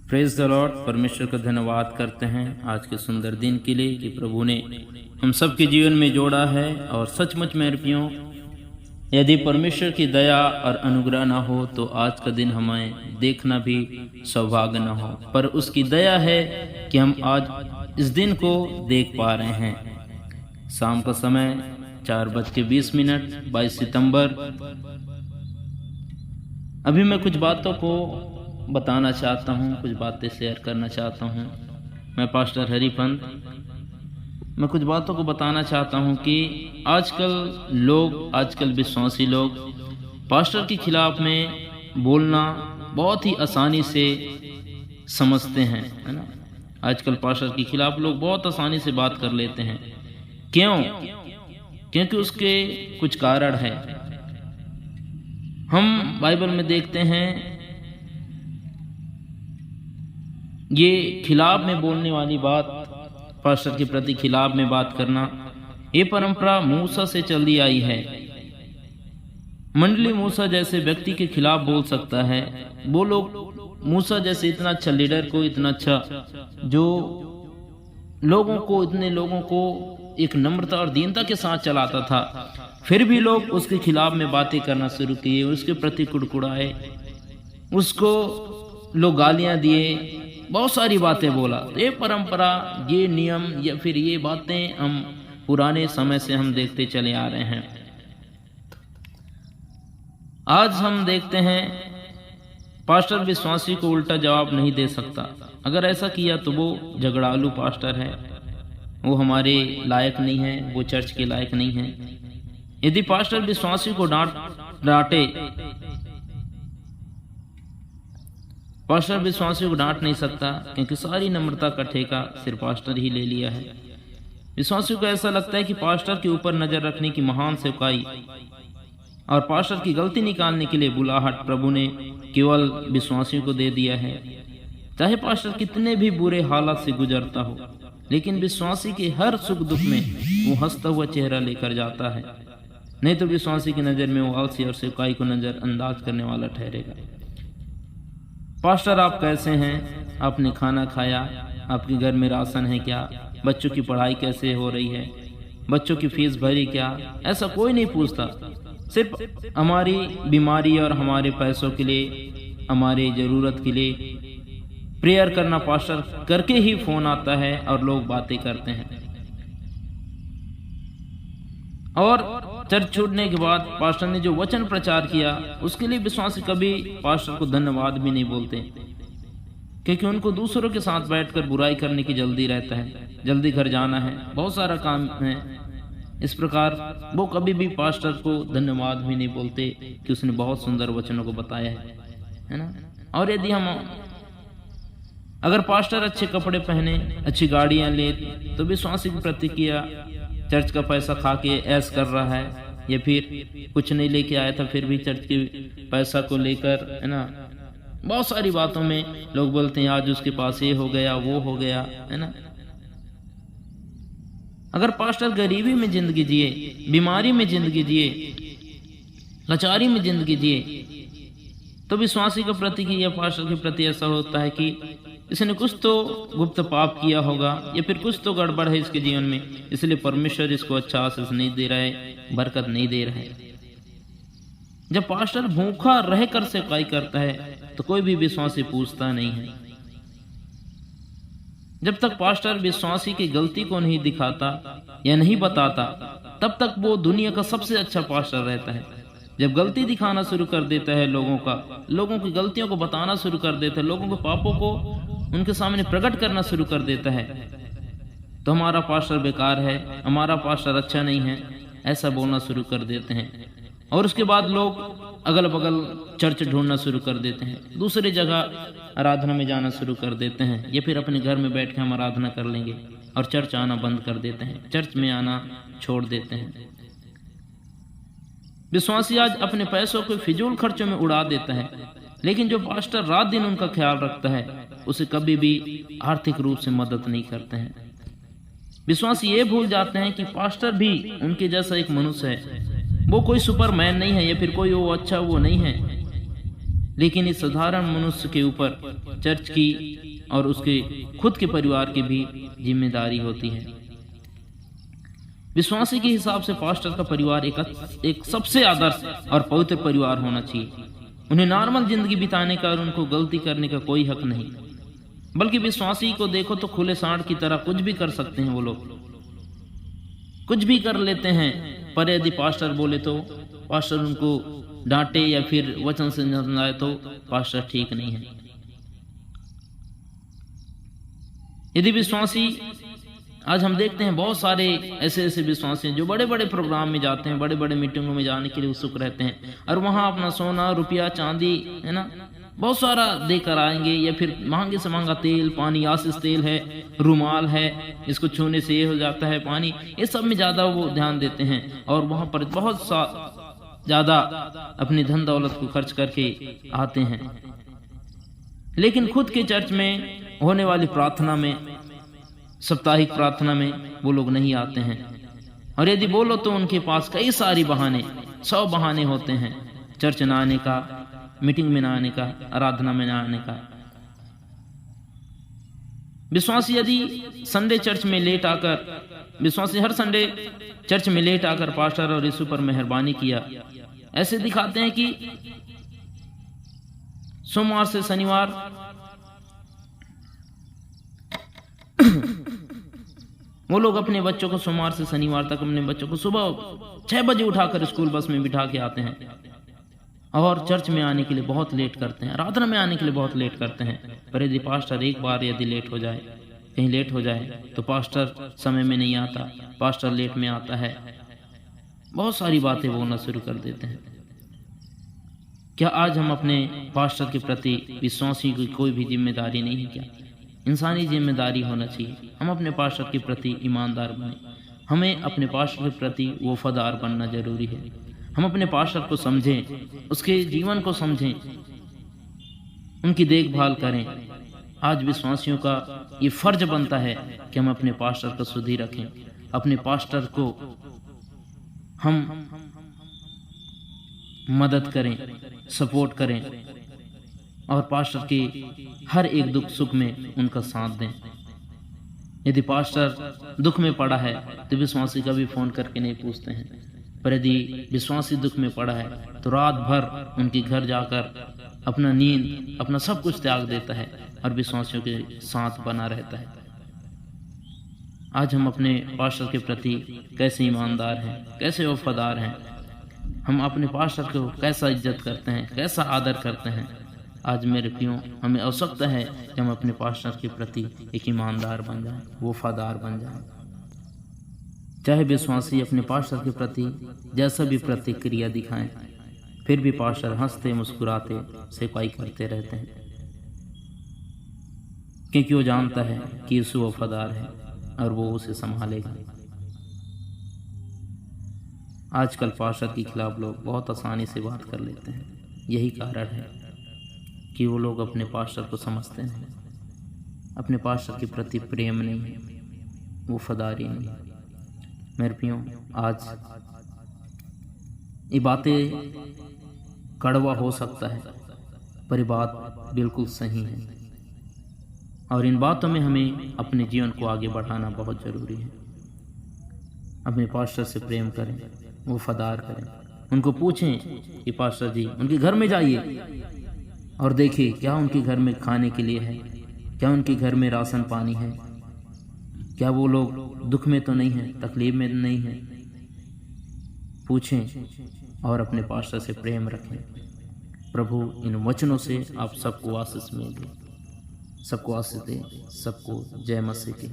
Praise the Lord. परमेश्वर का धन्यवाद करते हैं आज के सुंदर दिन के लिए कि प्रभु ने हम सब के जीवन में जोड़ा है। और सचमुच मेरे प्रियो, यदि परमेश्वर की दया और अनुग्रह ना हो तो आज का दिन हमें देखना भी सौभाग्य ना हो, पर उसकी दया है कि हम आज इस दिन को देख पा रहे हैं। शाम का समय 4:20 22 सितंबर। अभी मैं कुछ बातों को बताना चाहता हूँ, कुछ बातें शेयर करना चाहता हूँ। मैं पास्टर हरिपंत, मैं कुछ बातों को बताना चाहता हूँ कि आजकल विश्वासी लोग पास्टर के खिलाफ में बोलना बहुत ही आसानी से समझते हैं, है ना। आजकल पास्टर के खिलाफ लोग बहुत आसानी से बात कर लेते हैं। क्यों? क्योंकि उसके कुछ कारण है। हम बाइबल में देखते हैं, ये खिलाफ में बोलने वाली बात, पास्टर के प्रति खिलाफ में बात करना, ये परंपरा मूसा से चली आई है। मंडली मूसा जैसे व्यक्ति के खिलाफ बोल सकता है। वो लोग मूसा जैसे इतना अच्छा लीडर को, इतना अच्छा जो इतने लोगों को एक नम्रता और दीनता के साथ चलाता था, फिर भी लोग उसके खिलाफ में बातें करना शुरू किए, उसके प्रति कुड़कुड़ाए, उसको लोग गालियां दिए, बहुत सारी बातें बोला। ये परंपरा, ये नियम या फिर ये बातें हम पुराने समय से हम देखते चले आ रहे हैं। आज हम देखते हैं पास्टर विश्वासी को उल्टा जवाब नहीं दे सकता। अगर ऐसा किया तो वो झगड़ालू पास्टर है, वो हमारे लायक नहीं है, वो चर्च के लायक नहीं है। यदि पास्टर विश्वासी को डांटे, पास्टर विश्वासी को डांट नहीं सकता, क्योंकि सारी नम्रता का ठेका सिर्फ पास्टर ही ले लिया है। विश्वासी को ऐसा लगता है कि पास्टर के ऊपर नजर रखने की महान सेवकाई और पास्टर की गलती निकालने के लिए बुलाहट प्रभु ने केवल विश्वासियों को दे दिया है। चाहे पास्टर कितने भी बुरे हालात से गुजरता हो, लेकिन विश्वासी के हर सुख दुख में वो हंसता हुआ चेहरा लेकर जाता है। नहीं तो विश्वासी की नजर में वो आलसी और सेवकाई को नजरअंदाज करने वाला ठहरेगा। पास्टर आप कैसे हैं? आपने खाना खाया? आपके घर में राशन है क्या? बच्चों की पढ़ाई कैसे हो रही है? बच्चों की फीस भरी क्या? ऐसा कोई नहीं पूछता। सिर्फ हमारी बीमारी और हमारे पैसों के लिए, हमारी जरूरत के लिए प्रेयर करना पास्टर करके ही फोन आता है और लोग बातें करते हैं। और चर्च छोड़ने के बाद पास्टर ने जो वचन प्रचार किया, उसके लिए विश्वासी कभी पास्टर को धन्यवाद भी नहीं बोलते, क्योंकि उनको दूसरों के साथ बैठकर बुराई करने की जल्दी रहता है, जल्दी घर जाना है, बहुत सारा काम है। इस प्रकार वो कभी भी पास्टर को धन्यवाद भी नहीं बोलते कि उसने बहुत सुंदर वचनों को बताया है ना। और यदि अगर पास्टर अच्छे कपड़े पहने, अच्छी गाड़ियां ले, तो विश्वासी की प्रतिक्रिया, चर्च का पैसा खा के ऐश कर रहा है, या फिर कुछ नहीं लेके आया था फिर भी चर्च के पैसा को लेकर, है ना, बहुत सारी बातों में लोग बोलते हैं आज उसके पास ये हो गया, वो हो गया, है ना। अगर पास्टर गरीबी में जिंदगी जिए, बीमारी में जिंदगी जिए, लाचारी में जिंदगी जिए, तो विश्वासी के प्रति या पास्टर के प्रति ऐसा होता है कि इसने कुछ तो गुप्त पाप किया होगा, या फिर कुछ तो गड़बड़ है इसके जीवन में, इसलिए परमेश्वर इसको अच्छा आशीष नहीं दे रहा है, बरकत नहीं दे रहा है। जब पास्टर भूखा रहकर सेवकाई करता है तो कोई भी विश्वासी पूछता नहीं है। जब तक पास्टर विश्वासी की गलती को नहीं दिखाता या नहीं बताता, तब तक वो दुनिया का सबसे अच्छा पास्टर रहता है। जब गलती दिखाना शुरू कर देता है, लोगों की गलतियों को बताना शुरू कर देता है, लोगों के पापों को उनके सामने प्रकट करना शुरू कर देता है, तो हमारा पास्टर बेकार है, हमारा पास्टर अच्छा नहीं है, ऐसा बोलना शुरू कर देते हैं। और उसके बाद लोग अगल बगल चर्च ढूंढना शुरू कर देते हैं, दूसरी जगह आराधना में जाना शुरू कर देते हैं, या फिर अपने घर में बैठ के हम आराधना कर लेंगे, और चर्च आना बंद कर देते हैं, चर्च में आना छोड़ देते हैं। विश्वासी आज अपने पैसों को फिजूल खर्चों में उड़ा देता है, लेकिन जो पास्टर रात दिन उनका ख्याल रखता है, उसे कभी भी आर्थिक रूप से मदद नहीं करते हैं। विश्वासी ये भूल जाते हैं कि पास्टर भी उनके जैसा एक मनुष्य है, वो कोई सुपरमैन नहीं है, या फिर कोई वो अच्छा वो नहीं है। लेकिन इस साधारण मनुष्य के ऊपर चर्च की और उसके खुद के परिवार की भी जिम्मेदारी होती है। विश्वासी के हिसाब से पास्टर का परिवार एक सबसे आदर्श और पवित्र परिवार होना चाहिए। उन्हें नॉर्मल जिंदगी बिताने का और उनको गलती करने का कोई हक नहीं, बल्कि विश्वासी को देखो तो खुले सांड की तरह कुछ भी कर सकते हैं। वो लोग कुछ भी कर लेते हैं, पर यदि पास्टर बोले तो पास्टर उनको डांटे या फिर वचन से समझाए तो पास्टर ठीक नहीं है। यदि विश्वासी, आज हम देखते हैं बहुत सारे ऐसे विश्वासी हैं जो बड़े बड़े प्रोग्राम में जाते हैं, बड़े बड़े मीटिंगों में जाने के लिए उत्सुक रहते हैं और वहां अपना सोना रुपया चांदी है ना बहुत सारा देकर आएंगे, या फिर महंगे से महंगा तेल, पानी, आशीष तेल है, रुमाल है, इसको छूने से ये हो जाता है पानी, ये सब में ज्यादा वो ध्यान देते हैं और वहां पर बहुत ज्यादा अपनी धन दौलत को खर्च करके आते हैं। लेकिन खुद के चर्च में होने वाली प्रार्थना में, साप्ताहिक प्रार्थना में वो लोग नहीं आते हैं, और यदि बोलो तो उनके पास कई सारी बहाने, 100 बहाने होते हैं चर्च ना आने का, मीटिंग में ना आने का, आराधना में ना आने का। विश्वासी यदि संडे चर्च में लेट आकर, विश्वासी हर संडे चर्च में लेट आकर पास्टर और यीशु पर मेहरबानी किया ऐसे दिखाते हैं कि सोमवार से शनिवार वो लोग अपने बच्चों को सोमवार से शनिवार तक अपने बच्चों को सुबह 6 बजे उठाकर स्कूल बस में बिठा के आते हैं और चर्च में आने के लिए बहुत लेट करते हैं, आराधना में आने के लिए बहुत लेट करते हैं। पर यदि पास्टर एक बार यदि लेट हो जाए, कहीं लेट हो जाए तो पास्टर समय में नहीं आता, पास्टर लेट में आता है, बहुत सारी बातें बोलना शुरू कर देते हैं। क्या आज हम अपने पास्टर के प्रति विश्वासी की कोई भी जिम्मेदारी नहीं है? क्या इंसानी जिम्मेदारी होना चाहिए। हम अपने पास्टर के प्रति ईमानदार बने, हमें अपने पास्टर के प्रति वफादार बनना जरूरी है। हम अपने पास्टर को समझें, उसके जीवन को समझें, उनकी देखभाल करें। आज विश्वासियों का ये फर्ज बनता है कि हम अपने पास्टर को सुधी रखें, अपने पास्टर को हम मदद करें, सपोर्ट करें और पास्टर के हर एक दुख सुख में उनका साथ दें। यदि पास्टर दुख में पड़ा है तो विश्वासी कभी फोन करके नहीं पूछते हैं, पर यदि विश्वासी दुख में पड़ा है तो रात भर उनके घर जाकर अपना नींद, अपना सब कुछ त्याग देता है और विश्वासियों के साथ बना रहता है। आज हम अपने पास्टर के प्रति कैसे ईमानदार हैं, कैसे वफादार हैं, हम अपने पास्टर को कैसा इज्जत करते हैं, कैसा आदर करते हैं। आज मेरे प्रियो, हमें आवश्यकता है कि हम अपने पास्टर के प्रति एक ईमानदार बन जाएं, वफादार बन जाएं। चाहे विश्वासी अपने पास्टर के प्रति जैसा भी प्रतिक्रिया दिखाएं, फिर भी पास्टर हंसते मुस्कुराते सेवकाई करते रहते हैं, क्योंकि वो जानता है कि यीशु वफादार है और वो उसे संभालेगा। आजकल पास्टर के खिलाफ लोग बहुत आसानी से बात कर लेते हैं। यही कारण है कि वो लोग अपने पास्टर को समझते हैं, अपने पास्टर के प्रति प्रेम नहीं है, वफादारी नहीं है। मेरे प्रियो, आज ये बातें कड़वा हो सकता है, पर ये बात बिल्कुल सही है और इन बातों में हमें अपने जीवन को आगे बढ़ाना बहुत ज़रूरी है। अपने पास्टर से प्रेम करें, वफादार करें, उनको पूछें कि पास्टर जी, उनके घर में जाइए और देखिए क्या उनके घर में खाने के लिए है, क्या उनके घर में राशन पानी है, क्या वो लोग दुख में तो नहीं है, तकलीफ में नहीं है। पूछें और अपने पास्टर से प्रेम रखें। प्रभु इन वचनों से आप सबको आशीष में दे, सबको आशीष दे, सबको जय मसीह की।